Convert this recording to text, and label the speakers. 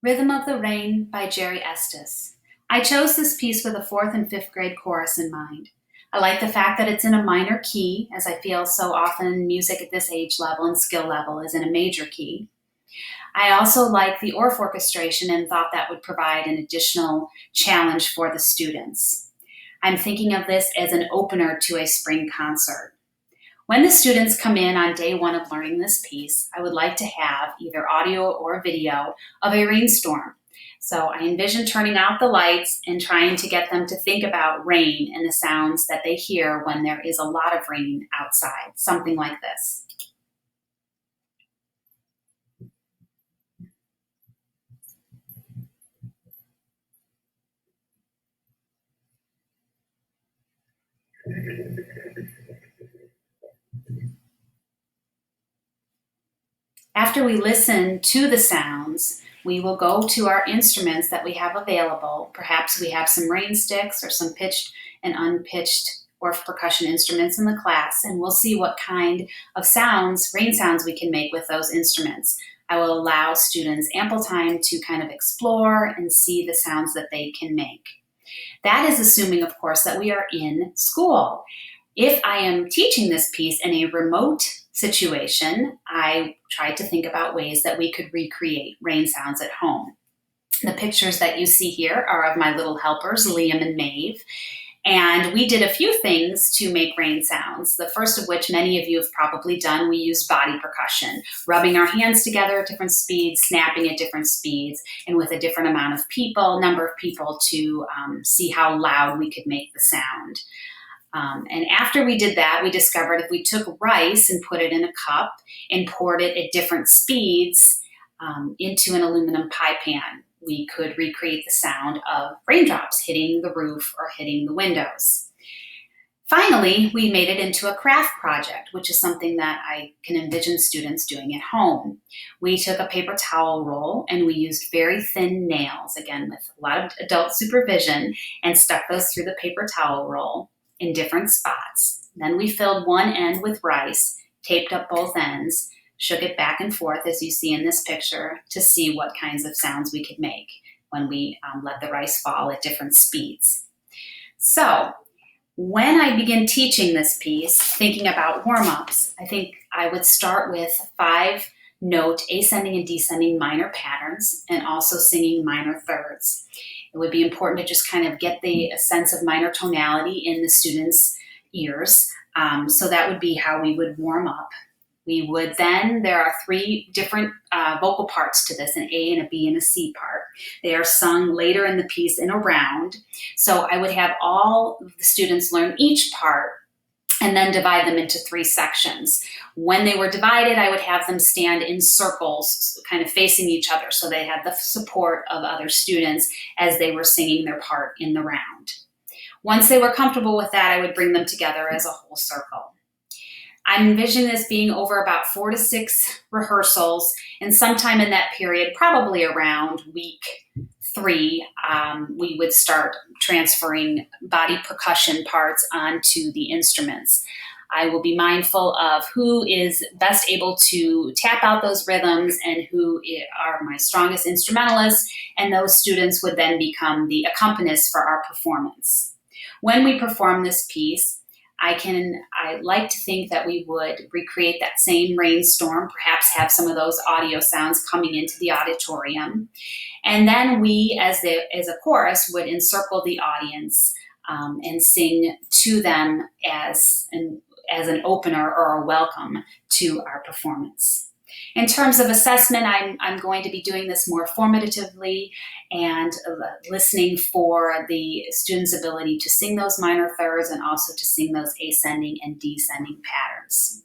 Speaker 1: Rhythm of the Rain by Jerry Estes. I chose this piece with a fourth and fifth grade chorus in mind. I like the fact that it's in a minor key, as I feel so often music at this age level and skill level is in a major key. I also like the Orff orchestration and thought that would provide an additional challenge for the students. I'm thinking of this as an opener to a spring concert. When the students come in on day one of learning this piece, I would like to have either audio or video of a rainstorm. So I envision turning out the lights and trying to get them to think about rain and the sounds that they hear when there is a lot of rain outside, something like this. After we listen to the sounds, we will go to our instruments that we have available. Perhaps we have some rain sticks or some pitched and unpitched or percussion instruments in the class, and we'll see what kind of sounds, rain sounds, we can make with those instruments. I will allow students ample time to kind of explore and see the sounds that they can make. That is assuming, of course, that we are in school. If I am teaching this piece in a remote situation, I tried to think about ways that we could recreate rain sounds at home. The pictures that you see here are of my little helpers, Liam and Maeve. And we did a few things to make rain sounds. The first of which many of you have probably done, we used body percussion, rubbing our hands together at different speeds, snapping at different speeds, and with a different amount of people, number of people to see how loud we could make the sound. And after we did that, we discovered if we took rice and put it in a cup and poured it at different speeds into an aluminum pie pan, we could recreate the sound of raindrops hitting the roof or hitting the windows. Finally, we made it into a craft project, which is something that I can envision students doing at home. We took a paper towel roll and we used very thin nails, again with a lot of adult supervision, and stuck those through the paper towel roll in different spots. Then we filled one end with rice, taped up both ends, shook it back and forth as you see in this picture to see what kinds of sounds we could make when we let the rice fall at different speeds. So when I begin teaching this piece, thinking about warm-ups, I think I would start with 5-note ascending and descending minor patterns and also singing minor thirds. It would be important to just kind of get the sense of minor tonality in the students' ears. So that would be how we would warm up. We would then, there are 3 different vocal parts to this, an A and a B and a C part. They are sung later in the piece in a round. So I would have all the students learn each part and then divide them into 3 sections. When they were divided, I would have them stand in circles, kind of facing each other, so they had the support of other students as they were singing their part in the round. Once they were comfortable with that, I would bring them together as a whole circle. I'm envisioning this being over about 4 to 6 rehearsals, and sometime in that period, probably around week 3, we would start transferring body percussion parts onto the instruments. I will be mindful of who is best able to tap out those rhythms and who are my strongest instrumentalists, and those students would then become the accompanists for our performance. When we perform this piece, I like to think that we would recreate that same rainstorm, perhaps have some of those audio sounds coming into the auditorium. And then we, as a chorus, would encircle the audience and sing to them as an opener or a welcome to our performance. In terms of assessment, I'm going to be doing this more formatively and listening for the students' ability to sing those minor thirds and also to sing those ascending and descending patterns.